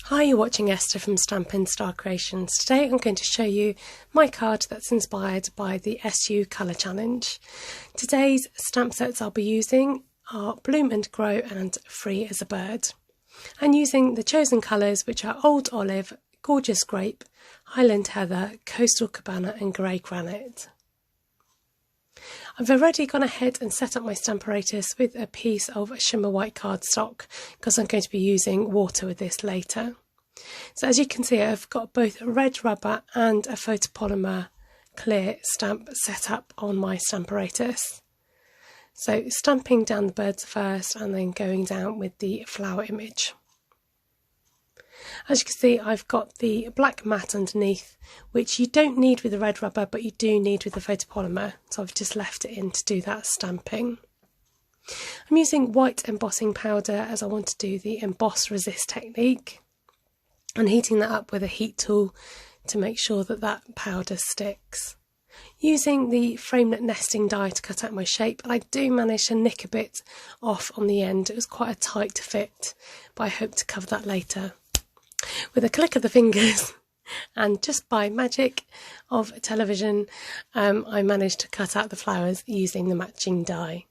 Hi, you're watching Esther from Stampinstarcreations. Today I'm going to show you my card that's inspired by the SU Colour Challenge. Today's stamp sets I'll be using are Bloom and Grow and Free as a Bird. And using the chosen colours, which are Old Olive, Gorgeous Grape, Highland Heather, Coastal Cabana and Grey Granite. I've already gone ahead and set up my Stamparatus with a piece of shimmer white cardstock because I'm going to be using water with this later. So as you can see, I've got both a red rubber and a photopolymer clear stamp set up on my Stamparatus. So stamping down the birds first and then going down with the flower image. As you can see, I've got the black mat underneath, which you don't need with the red rubber, but you do need with the photopolymer, so I've just left it in to do that stamping. I'm using white embossing powder as I want to do the emboss resist technique, and heating that up with a heat tool to make sure that that powder sticks. Using the framelit nesting die to cut out my shape, and I do manage to nick a bit off on the end. It was quite a tight fit, but I hope to cover that later. With a click of the fingers and just by magic of television, I managed to cut out the flowers using the matching die.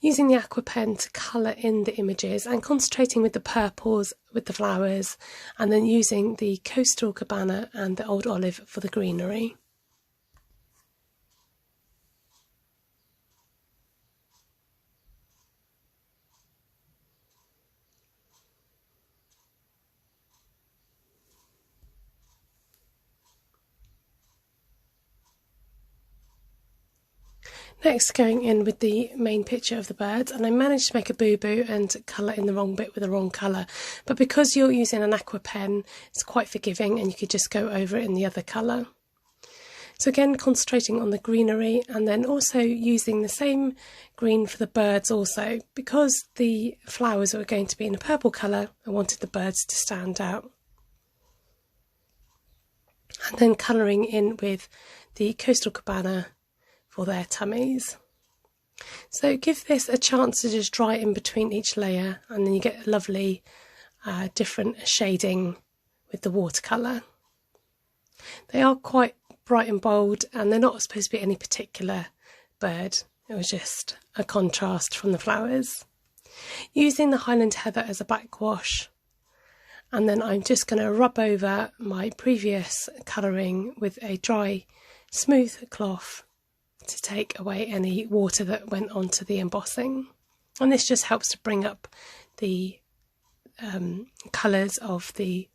Using the aqua pen to colour in the images and concentrating with the purples with the flowers, and then using the Coastal Cabana and the Old Olive for the greenery. Next, going in with the main picture of the birds, and I managed to make a boo-boo and colour in the wrong bit with the wrong colour, but because you're using an aqua pen, it's quite forgiving and you could just go over it in the other colour. So again, concentrating on the greenery and then also using the same green for the birds also. Because the flowers were going to be in a purple colour, I wanted the birds to stand out. And then colouring in with the Coastal Cabana for their tummies. So give this a chance to just dry in between each layer, and then you get a lovely different shading with the watercolour. They are quite bright and bold, and they're not supposed to be any particular bird. It was just a contrast from the flowers. Using the Highland Heather as a backwash, and then I'm just going to rub over my previous colouring with a dry smooth cloth to take away any water that went onto the embossing, and this just helps to bring up the colours of the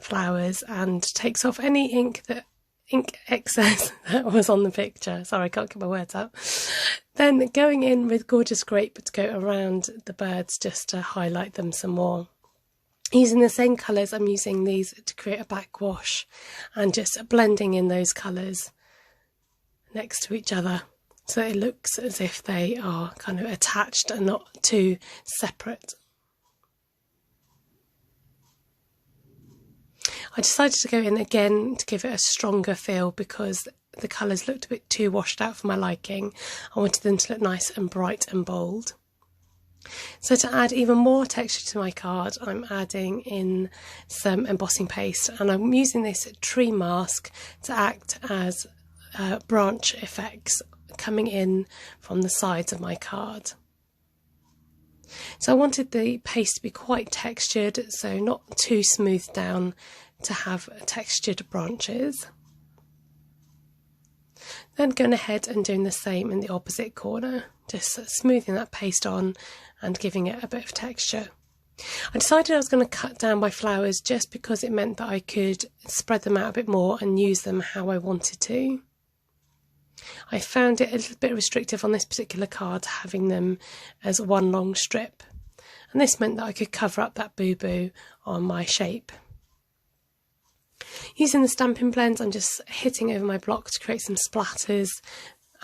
flowers and takes off any ink excess that was on the picture. Sorry, I can't get my words out. Then going in with Gorgeous Grape to go around the birds just to highlight them some more. Using the same colours, I'm using these to create a backwash and just blending in those colours next to each other so it looks as if they are kind of attached and not too separate. I decided to go in again to give it a stronger feel because the colours looked a bit too washed out for my liking. I wanted them to look nice and bright and bold. So to add even more texture to my card, I'm adding in some embossing paste, and I'm using this tree mask to act as branch effects coming in from the sides of my card. So I wanted the paste to be quite textured, so not too smoothed down, to have textured branches. Then going ahead and doing the same in the opposite corner, just smoothing that paste on and giving it a bit of texture. I decided I was going to cut down my flowers just because it meant that I could spread them out a bit more and use them how I wanted to. I found it a little bit restrictive on this particular card, having them as one long strip, and this meant that I could cover up that boo-boo on my shape. Using the stamping blends, I'm just hitting over my block to create some splatters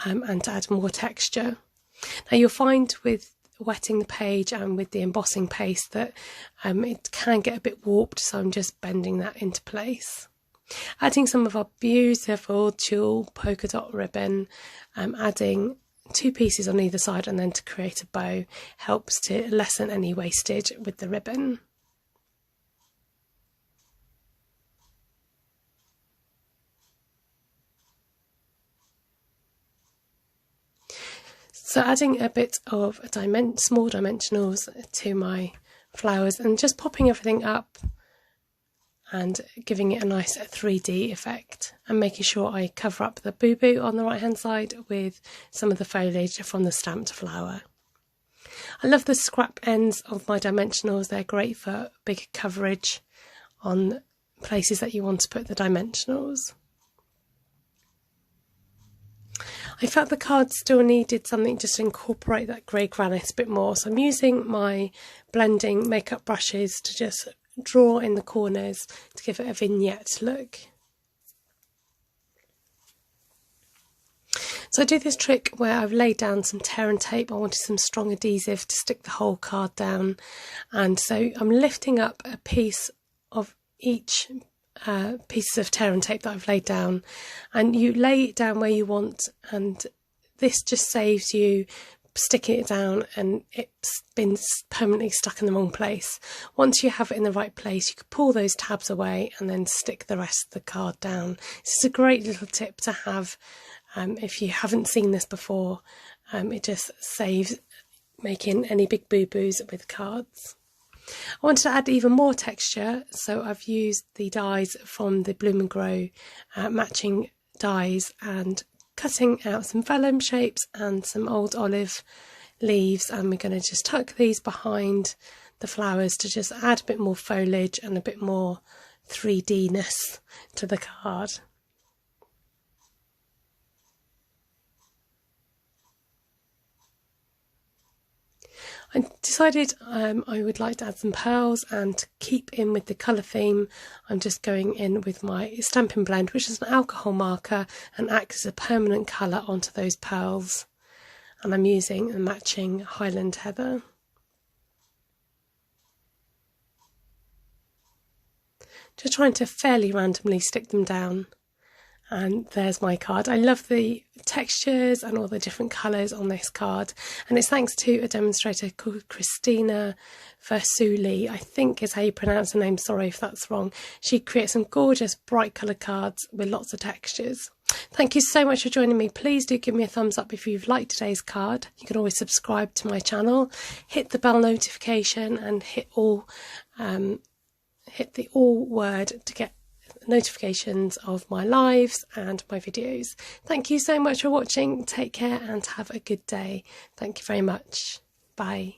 and to add more texture. Now you'll find with wetting the page and with the embossing paste that it can get a bit warped, so I'm just bending that into place. Adding some of our beautiful tulle polka dot ribbon, adding 2 pieces on either side and then to create a bow helps to lessen any wastage with the ribbon. So adding a bit of small dimensionals to my flowers and just popping everything up and giving it a nice 3D effect, and making sure I cover up the boo-boo on the right hand side with some of the foliage from the stamped flower. I love the scrap ends of my dimensionals, they're great for bigger coverage on places that you want to put the dimensionals. I felt the card still needed something just to incorporate that grey granite a bit more, so I'm using my blending makeup brushes to just draw in the corners to give it a vignette look. So I do this trick where I've laid down some tear and tape. I wanted some strong adhesive to stick the whole card down, and so I'm lifting up a piece of each pieces of tear and tape that I've laid down, and you lay it down where you want, and this just saves you sticking it down and it's been permanently stuck in the wrong place. Once you have it in the right place, you can pull those tabs away and then stick the rest of the card down. This is a great little tip to have if you haven't seen this before. It just saves making any big boo-boos with cards. I wanted to add even more texture, so I've used the dies from the Bloom and Grow matching dies and cutting out some vellum shapes and some old olive leaves, and we're going to just tuck these behind the flowers to just add a bit more foliage and a bit more 3D-ness to the card. I decided I would like to add some pearls, and to keep in with the colour theme I'm just going in with my Stampin' Blend, which is an alcohol marker and acts as a permanent colour onto those pearls, and I'm using a matching Highland Heather. Just trying to fairly randomly stick them down. And there's my card. I love the textures and all the different colours on this card, and it's thanks to a demonstrator called Christina Versuli, I think is how you pronounce her name, sorry if that's wrong. She creates some gorgeous bright coloured cards with lots of textures. Thank you so much for joining me. Please do give me a thumbs up if you've liked today's card. You can always subscribe to my channel, hit the bell notification and hit the all word to get notifications of my lives and my videos. Thank you so much for watching. Take care and have a good day. Thank you very much. Bye.